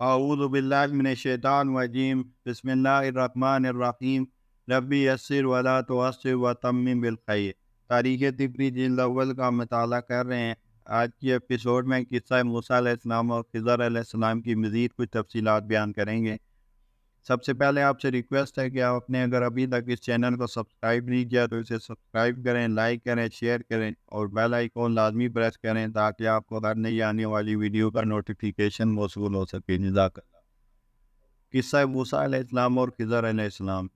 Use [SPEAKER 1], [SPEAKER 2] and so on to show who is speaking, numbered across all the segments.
[SPEAKER 1] اعوذ باللہ من الشیطان الرجیم بسم اللہ الرحمن الرحیم ربی یسر ولا تعسر وتمم بالخیر۔ تاریخ طبری جلد اول کا مطالعہ کر رہے ہیں۔ آج کی ایپیسوڈ میں قصہ موسیٰ علیہ السلام اور خضر علیہ السلام کی مزید کچھ تفصیلات بیان کریں گے۔ سب سے پہلے آپ سے ریکویسٹ ہے کہ آپ نے اگر ابھی تک اس چینل کو سبسکرائب نہیں کیا تو اسے سبسکرائب کریں، لائک کریں، شیئر کریں اور بیل آئیکن لازمی پریس کریں تاکہ آپ کو ہر نئی آنے والی ویڈیو کا نوٹیفیکیشن موصول ہو سکے۔ جزاک اللہ۔ قصہ موسیٰ علیہ السلام اور خضر علیہ السلام۔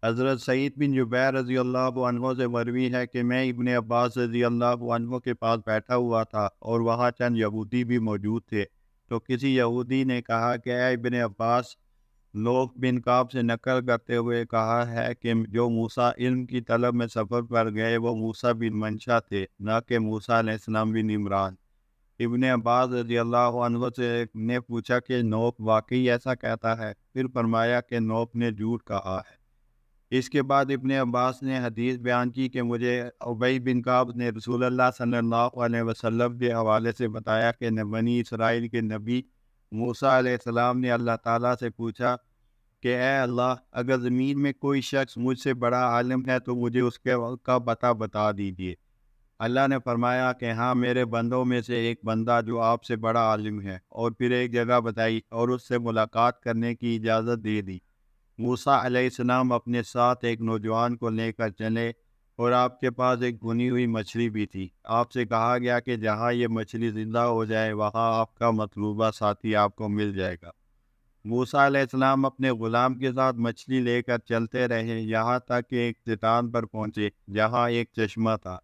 [SPEAKER 1] حضرت سعید بن جبیر رضی اللہ عنہ سے مروی ہے کہ میں ابن عباس رضی اللہ عنہ کے پاس بیٹھا ہوا تھا اور وہاں چند یہودی بھی موجود تھے، تو کسی یہودی نے کہا کہ اے ابن عباس، لوگ بن کعب سے نقل کرتے ہوئے کہا ہے کہ جو موسیٰ علم کی طلب میں سفر پر گئے وہ موسیٰ بن منشا تھے، نہ کہ موسیٰ علیہ السلام بن عمران۔ ابن عباس رضی اللہ عنہ سے نے پوچھا کہ نوح واقعی ایسا کہتا ہے؟ پھر فرمایا کہ نوح نے جھوٹ کہا ہے۔ اس کے بعد ابن عباس نے حدیث بیان کی کہ مجھے ابی بن کعب نے رسول اللہ صلی اللہ علیہ وسلم کے حوالے سے بتایا کہ بنی اسرائیل کے نبی موسیٰ علیہ السلام نے اللہ تعالیٰ سے پوچھا کہ اے اللہ، اگر زمین میں کوئی شخص مجھ سے بڑا عالم ہے تو مجھے اس کا پتہ بتا دیجیے۔ اللہ نے فرمایا کہ ہاں، میرے بندوں میں سے ایک بندہ جو آپ سے بڑا عالم ہے، اور پھر ایک جگہ بتائی اور اس سے ملاقات کرنے کی اجازت دے دی۔ موسیٰ علیہ السلام اپنے ساتھ ایک نوجوان کو لے کر چلے اور آپ کے پاس ایک بھنی ہوئی مچھلی بھی تھی۔ آپ سے کہا گیا کہ جہاں یہ مچھلی زندہ ہو جائے وہاں آپ کا مطلوبہ ساتھی آپ کو مل جائے گا۔ موسیٰ علیہ السلام اپنے غلام کے ساتھ مچھلی لے کر چلتے رہے یہاں تک کہ ایک چٹان پر پہنچے جہاں ایک چشمہ تھا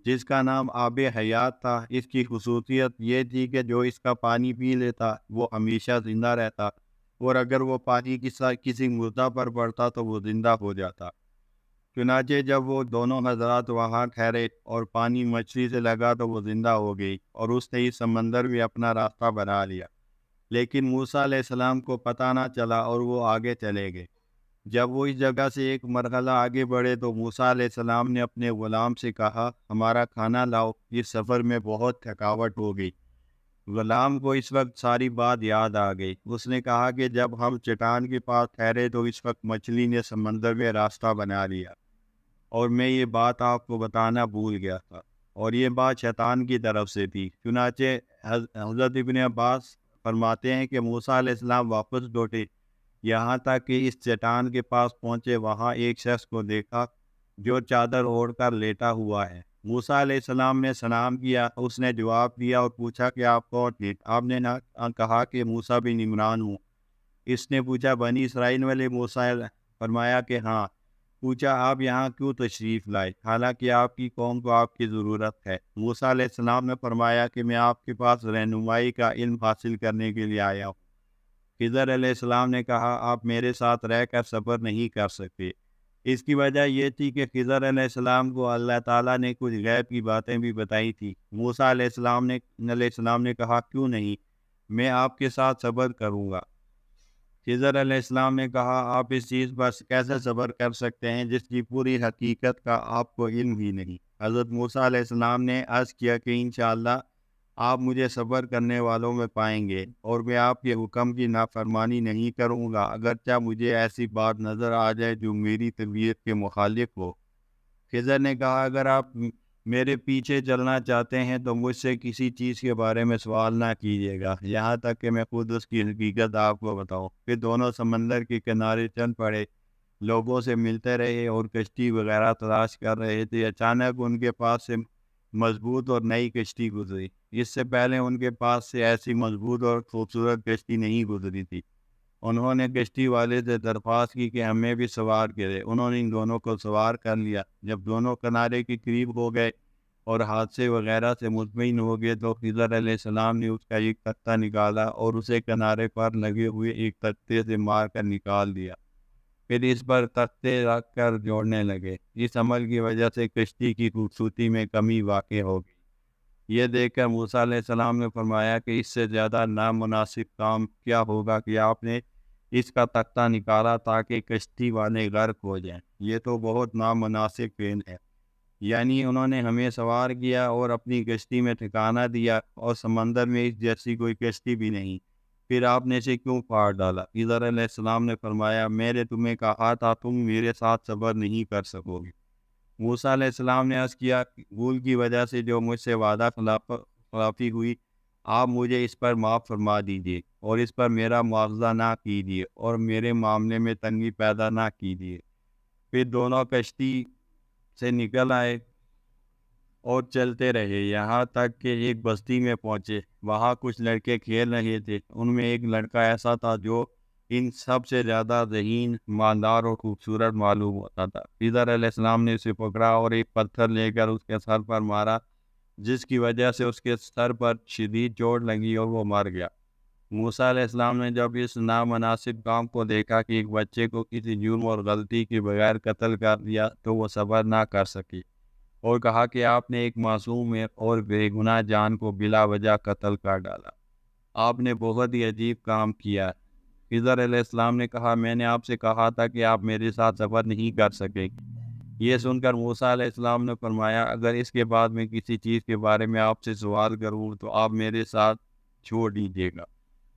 [SPEAKER 1] جس کا نام آب حیات تھا۔ اس کی خصوصیت یہ تھی کہ جو اس کا پانی پی لیتا وہ ہمیشہ زندہ رہتا، اور اگر وہ پانی کسی مردہ پر پڑتا تو وہ زندہ ہو جاتا۔ چنانچہ جب وہ دونوں حضرات وہاں ٹھہرے اور پانی مچھلی سے لگا تو وہ زندہ ہو گئی، اور اس نے اس سمندر میں اپنا راستہ بنا لیا۔ لیکن موسیٰ علیہ السلام کو پتہ نہ چلا اور وہ آگے چلے گئے۔ جب وہ اس جگہ سے ایک مرحلہ آگے بڑھے تو موسیٰ علیہ السلام نے اپنے غلام سے کہا، ہمارا کھانا لاؤ، اس سفر میں بہت تھکاوٹ ہو گئی۔ غلام کو اس وقت ساری بات یاد آ گئی۔ اس نے کہا کہ جب ہم چٹان کے پاس ٹھہرے تو اس وقت مچھلی نے سمندر میں راستہ بنا لیا، اور میں یہ بات آپ کو بتانا بھول گیا تھا، اور یہ بات شیطان کی طرف سے تھی۔ چنانچہ حضرت ابن عباس فرماتے ہیں کہ موسیٰ علیہ السلام واپس لوٹے، یہاں تک کہ اس چٹان کے پاس پہنچے، وہاں ایک شخص کو دیکھا جو چادر اوڑھ کر لیٹا ہوا ہے۔ موسیٰ علیہ السلام نے سلام کیا، اس نے جواب دیا اور پوچھا کہ آپ کون ہیں؟ آپ نے کہا کہ موسیٰ بن عمران ہوں۔ اس نے پوچھا، بنی اسرائیل والے موسیٰ؟ فرمایا کہ ہاں۔ پوچھا، آپ یہاں کیوں تشریف لائے حالانکہ آپ کی قوم کو آپ کی ضرورت ہے؟ موسیٰ علیہ السلام نے فرمایا کہ میں آپ کے پاس رہنمائی کا علم حاصل کرنے کے لیے آیا ہوں۔ خضر علیہ السلام نے کہا، آپ میرے ساتھ رہ کر صبر نہیں کر سکتے؟ اس کی وجہ یہ تھی کہ خضر علیہ السلام کو اللہ تعالیٰ نے کچھ غیب کی باتیں بھی بتائی تھی۔ موسیٰ علیہ السلام نے کہا، کیوں نہیں، میں آپ کے ساتھ صبر کروں گا۔ خضر علیہ السلام نے کہا، آپ اس چیز پر کیسے صبر کر سکتے ہیں جس کی پوری حقیقت کا آپ کو علم ہی نہیں؟ حضرت موسیٰ علیہ السلام نے عرض کیا کہ انشاءاللہ آپ مجھے صبر کرنے والوں میں پائیں گے، اور میں آپ کے حکم کی نافرمانی نہیں کروں گا اگرچہ مجھے ایسی بات نظر آ جائے جو میری طبیعت کے مخالف ہو۔ خضر نے کہا، اگر آپ میرے پیچھے چلنا چاہتے ہیں تو مجھ سے کسی چیز کے بارے میں سوال نہ کیجیے گا یہاں تک کہ میں خود اس کی حقیقت آپ کو بتاؤں۔ پھر دونوں سمندر کے کنارے چل پڑے، لوگوں سے ملتے رہے اور کشتی وغیرہ تلاش کر رہے تھے۔ اچانک ان کے پاس سے مضبوط اور نئی کشتی گزری۔ اس سے پہلے ان کے پاس سے ایسی مضبوط اور خوبصورت کشتی نہیں گزری تھی۔ انہوں نے کشتی والے سے درخواست کی کہ ہمیں بھی سوار کرے۔ انہوں نے ان دونوں کو سوار کر لیا۔ جب دونوں کنارے کے قریب ہو گئے اور حادثے وغیرہ سے مطمئن ہو گئے تو خضر علیہ السلام نے اس کا ایک تختہ نکالا اور اسے کنارے پر لگے ہوئے ایک تختے سے مار کر نکال دیا، پھر اس پر تختے رکھ کر جوڑنے لگے۔ اس عمل کی وجہ سے کشتی کی خوبصورتی میں کمی واقع ہو گئی۔ یہ دیکھ کر موسیٰ علیہ السلام نے فرمایا کہ اس سے زیادہ نامناسب کام کیا ہوگا کہ آپ نے اس کا تختہ نکالا تاکہ کشتی والے غرق ہو جائیں۔ یہ تو بہت نامناسب فعل ہے۔ یعنی انہوں نے ہمیں سوار کیا اور اپنی کشتی میں ٹھکانہ دیا، اور سمندر میں اس جیسی کوئی کشتی بھی نہیں۔ پھر آپ نے اسے کیوں پھاڑ ڈالا؟ خضر علیہ السلام نے فرمایا میں نے تمہیں کہا تھا تم میرے ساتھ صبر نہیں کر سکو گے۔ موسیٰ علیہ السلام نے عرض کیا بھول کی وجہ سے جو مجھ سے وعدہ خلافی ہوئی آپ مجھے اس پر معاف فرما دیجیے اور اس پر میرا مواخذہ نہ کیجیے اور میرے معاملے میں تنگی پیدا نہ کیجیے۔ پھر دونوں کشتی سے نکل آئے اور چلتے رہے یہاں تک کہ ایک بستی میں پہنچے۔ وہاں کچھ لڑکے کھیل رہے تھے، ان میں ایک لڑکا ایسا تھا جو ان سب سے زیادہ ذہین، مالدار اور خوبصورت معلوم ہوتا تھا۔ خضر علیہ السلام نے اسے پکڑا اور ایک پتھر لے کر اس کے سر پر مارا، جس کی وجہ سے اس کے سر پر شدید چوٹ لگی اور وہ مر گیا۔ موسیٰ علیہ السلام نے جب اس نامناسب کام کو دیکھا کہ ایک بچے کو کسی جرم اور غلطی کے بغیر قتل کر دیا تو وہ صبر نہ کر سکی اور کہا کہ آپ نے ایک معصوم اور بے گناہ جان کو بلا وجہ قتل کر ڈالا، آپ نے بہت ہی عجیب کام کیا۔ خضر علیہ السلام نے کہا میں نے آپ سے کہا تھا کہ آپ میرے ساتھ صبر نہیں کر سکیں گے۔ یہ سن کر موسیٰ علیہ السلام نے فرمایا اگر اس کے بعد میں کسی چیز کے بارے میں آپ سے سوال کروں تو آپ میرے ساتھ چھوڑ دیجیے گا۔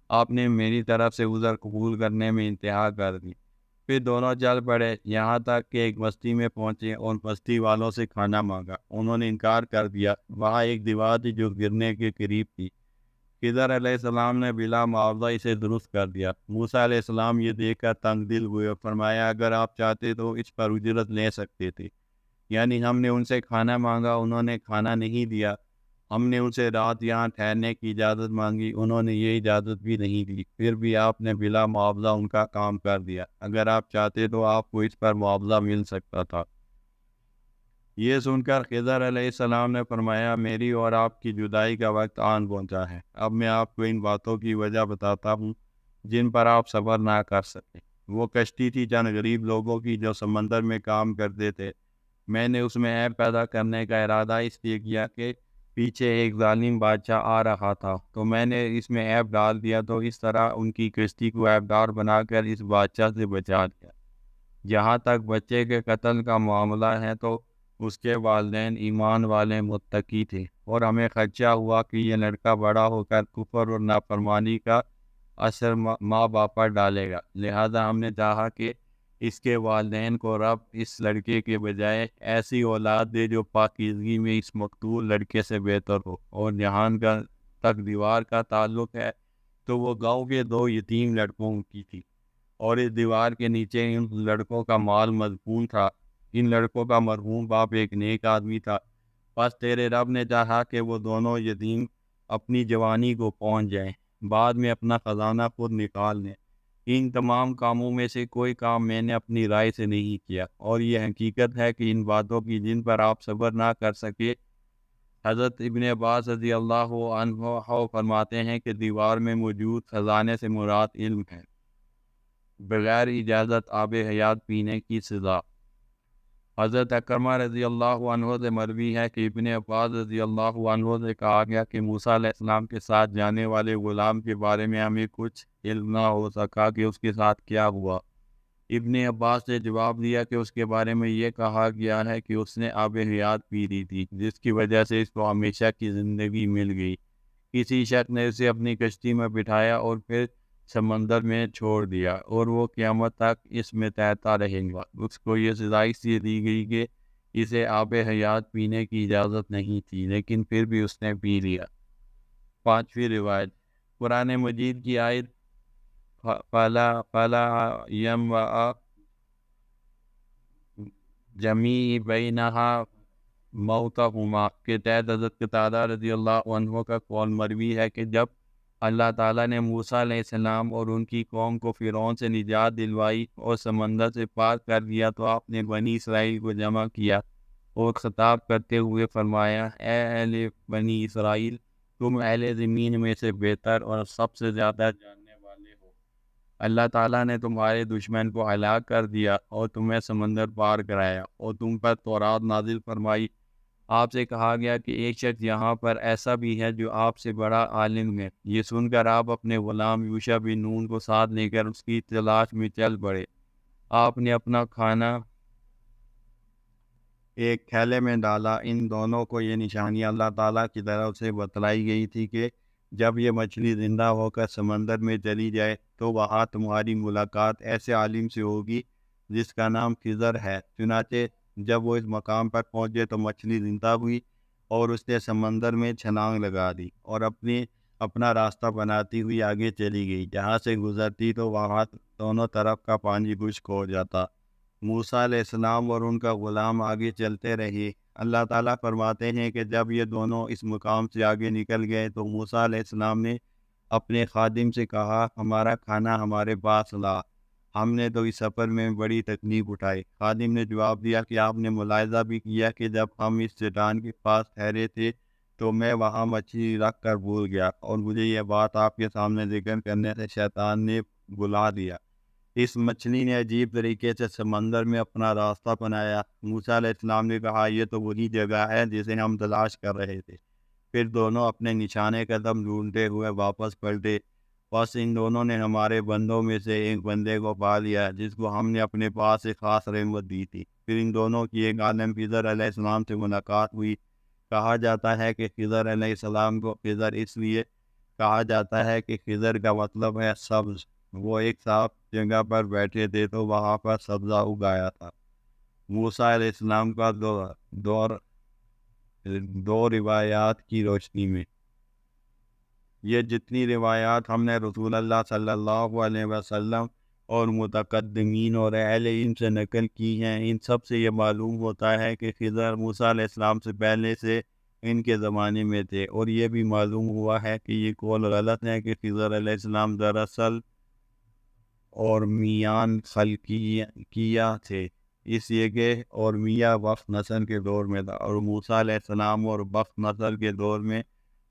[SPEAKER 1] آپ نے میری طرف سے عذر قبول کرنے میں انتہا کر دی۔ پھر دونوں چل پڑے یہاں تک کہ ایک بستی میں پہنچے اور بستی والوں سے کھانا مانگا، انہوں نے انکار کر دیا۔ وہاں ایک دیوار تھی جو گرنے کے قریب تھی، خضر علیہ السلام نے بلا معاوضہ اسے درست کر دیا۔ موسیٰ علیہ السلام یہ دیکھ کر تنگ دل ہوئے اور فرمایا اگر آپ چاہتے تو اس پر اجرت لے سکتے تھے، یعنی ہم نے ان سے کھانا مانگا انہوں نے کھانا نہیں دیا، ہم نے ان سے رات یہاں ٹھہرنے کی اجازت مانگی انہوں نے یہ اجازت بھی نہیں دی، پھر بھی آپ نے بلا معاوضہ ان کا کام کر دیا، اگر آپ چاہتے تو آپ کو اس پر معاوضہ مل سکتا تھا۔ یہ سن کر خضر علیہ السلام نے فرمایا میری اور آپ کی جدائی کا وقت آن پہنچا ہے، اب میں آپ کو ان باتوں کی وجہ بتاتا ہوں جن پر آپ صبر نہ کر سکیں۔ وہ کشتی تھی چند غریب لوگوں کی جو سمندر میں کام کرتے تھے، میں نے اس میں عیب پیدا کرنے کا ارادہ اس لیے کیا کہ پیچھے ایک ظالم بادشاہ آ رہا تھا تو میں نے اس میں عیب ڈال دیا، تو اس طرح ان کی کشتی کو عیب دار بنا کر اس بادشاہ سے بچا دیا۔ جہاں تک بچے کے قتل کا معاملہ ہے تو اس کے والدین ایمان والے متقی تھے اور ہمیں خدشہ ہوا کہ یہ لڑکا بڑا ہو کر کفر اور نافرمانی کا اثر ماں باپ پر ڈالے گا، لہذا ہم نے چاہا کہ اس کے والدین کو رب اس لڑکے کے بجائے ایسی اولاد دے جو پاکیزگی میں اس مقتول لڑکے سے بہتر ہو۔ اور جہان کا تک دیوار کا تعلق ہے تو وہ گاؤں کے دو یتیم لڑکوں کی تھی اور اس دیوار کے نیچے ان لڑکوں کا مال مدفون تھا۔ ان لڑکوں کا مرحوم باپ ایک نیک آدمی تھا، بس تیرے رب نے چاہا کہ وہ دونوں یتیم اپنی جوانی کو پہنچ جائیں، بعد میں اپنا خزانہ خود نکال لیں۔ ان تمام کاموں میں سے کوئی کام میں نے اپنی رائے سے نہیں کیا، اور یہ حقیقت ہے کہ ان باتوں کی جن پر آپ صبر نہ کر سکے۔ حضرت ابن عباس رضی اللہ عنہ فرماتے ہیں کہ دیوار میں موجود خزانے سے مراد علم ہے، بغیر اجازت آب حیات پینے کی سزا۔ حضرت اکرمہ رضی اللہ عنہ سے مروی ہے کہ ابن عباس رضی اللہ عنہ سے کہا گیا کہ موسیٰ علیہ السلام کے ساتھ جانے والے غلام کے بارے میں ہمیں کچھ علم نہ ہو سکا کہ اس کے ساتھ کیا ہوا۔ ابن عباس نے جواب دیا کہ اس کے بارے میں یہ کہا گیا ہے کہ اس نے آب حیات پی لی تھی جس کی وجہ سے اس کو ہمیشہ کی زندگی مل گئی۔ کسی شخص نے اسے اپنی کشتی میں بٹھایا اور پھر سمندر میں چھوڑ دیا اور وہ قیامت تک اس میں تیرتا رہے گا۔ اس کو یہ سزا اس لیے دی گئی کہ اسے آب حیات پینے کی اجازت نہیں تھی لیکن پھر بھی اس نے پی لیا۔ پانچویں روایت قرآن مجید کی آیت فلا یم جمی بینہا موتہما کے تحت حضرت قتادہ رضی اللہ عنہ کا قول مروی ہے کہ جب اللہ تعالیٰ نے موسیٰ علیہ السلام اور ان کی قوم کو فرعون سے نجات دلوائی اور سمندر سے پار کر دیا تو آپ نے بنی اسرائیل کو جمع کیا اور خطاب کرتے ہوئے فرمایا اے اہل بنی اسرائیل تم اہل زمین میں سے بہتر اور سب سے زیادہ جاننے والے ہو۔ اللہ تعالیٰ نے تمہارے دشمن کو ہلاک کر دیا اور تمہیں سمندر پار کرایا اور تم پر تورات نازل فرمائی۔ آپ سے کہا گیا کہ ایک شخص یہاں پر ایسا بھی ہے جو آپ سے بڑا عالم ہے۔ یہ سن کر آپ اپنے غلام یوشع بن نون کو ساتھ لے کر اس کی تلاش میں چل پڑے۔ آپ نے اپنا کھانا ایک تھیلے میں ڈالا۔ ان دونوں کو یہ نشانیاں اللہ تعالیٰ کی طرف سے بتلائی گئی تھی کہ جب یہ مچھلی زندہ ہو کر سمندر میں چلی جائے تو وہاں تمہاری ملاقات ایسے عالم سے ہوگی جس کا نام خضر ہے۔ چنانچہ جب وہ اس مقام پر پہنچے تو مچھلی زندہ ہوئی اور اس نے سمندر میں چھلانگ لگا دی اور اپنا راستہ بناتی ہوئی آگے چلی گئی۔ جہاں سے گزرتی تو وہاں دونوں طرف کا پانی خشک ہو جاتا۔ موسیٰ علیہ السلام اور ان کا غلام آگے چلتے رہے۔ اللہ تعالیٰ فرماتے ہیں کہ جب یہ دونوں اس مقام سے آگے نکل گئے تو موسیٰ علیہ السلام نے اپنے خادم سے کہا، ہمارا کھانا ہمارے پاس لا، ہم نے تو اس سفر میں بڑی تکلیف اٹھائی۔ خادم نے جواب دیا کہ آپ نے ملاحظہ بھی کیا کہ جب ہم اس چٹان کے پاس ٹھہرے تھے تو میں وہاں مچھلی رکھ کر بھول گیا اور مجھے یہ بات آپ کے سامنے ذکر کرنے سے شیطان نے بلا دیا۔ اس مچھلی نے عجیب طریقے سے سمندر میں اپنا راستہ بنایا۔ موسیٰ علیہ السلام نے کہا، یہ تو وہی جگہ ہے جسے ہم تلاش کر رہے تھے۔ پھر دونوں اپنے نشانے قدم ڈھونڈتے ہوئے واپس پلٹے۔ بس ان دونوں نے ہمارے بندوں میں سے ایک بندے کو پا لیا جس کو ہم نے اپنے پاس ایک خاص رحمت دی تھی۔ پھر ان دونوں کی ایک عالم خضر علیہ السلام سے ملاقات ہوئی۔ کہا جاتا ہے کہ خضر علیہ السلام کو خضر اس لیے کہا جاتا ہے کہ خضر کا مطلب ہے سبز۔ وہ ایک صاف جگہ پر بیٹھے تھے تو وہاں پر سبزہ اگایا تھا۔ موسیٰ علیہ السلام کا دو روایات کی روشنی میں یہ جتنی روایات ہم نے رسول اللہ صلی اللہ علیہ وسلم اور متقدمین اور اہل علم سے نقل کی ہیں، ان سب سے یہ معلوم ہوتا ہے کہ خضر موسیٰ علیہ السلام سے پہلے سے ان کے زمانے میں تھے، اور یہ بھی معلوم ہوا ہے کہ یہ قول غلط ہے کہ خضر علیہ السلام دراصل اور میان خلقیہ تھے، اس لیے کہ اور میاں وقت نصر کے دور میں تھا، اور موسیٰ علیہ السلام اور وقت نصر کے دور میں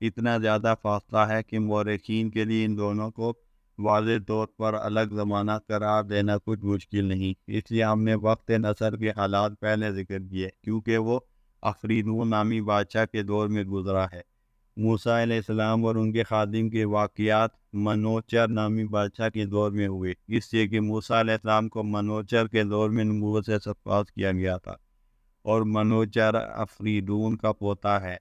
[SPEAKER 1] اتنا زیادہ فاصلہ ہے کہ مورخین کے لیے ان دونوں کو واضح طور پر الگ زمانہ قرار دینا کچھ مشکل نہیں۔ اس لیے ہم نے وقت نصر کے حالات پہلے ذکر کیے کیونکہ وہ افریدون نامی بادشاہ کے دور میں گزرا ہے۔ موسیٰ علیہ السلام اور ان کے خادم کے واقعات منوچر نامی بادشاہ کے دور میں ہوئے، اس لیے کہ موسیٰ علیہ السلام کو منوچر کے دور میں نبوت سے سرفراز کیا گیا تھا، اور منوچر افریدون کا پوتا ہے۔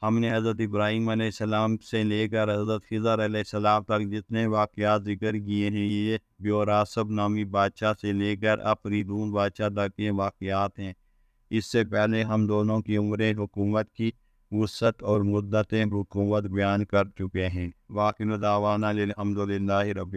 [SPEAKER 1] ہم نے حضرت ابراہیم علیہ السلام سے لے کر حضرت خضر علیہ السلام تک جتنے واقعات ذکر کیے ہیں، یہ بیوراسب نامی بادشاہ سے لے کر افریدون بادشاہ تک یہ واقعات ہیں۔ اس سے پہلے ہم دونوں کی عمر حکومت کی وسعت اور مدت حکومت بیان کر چکے ہیں۔ واقعہ دعوانا الحمدللہ رب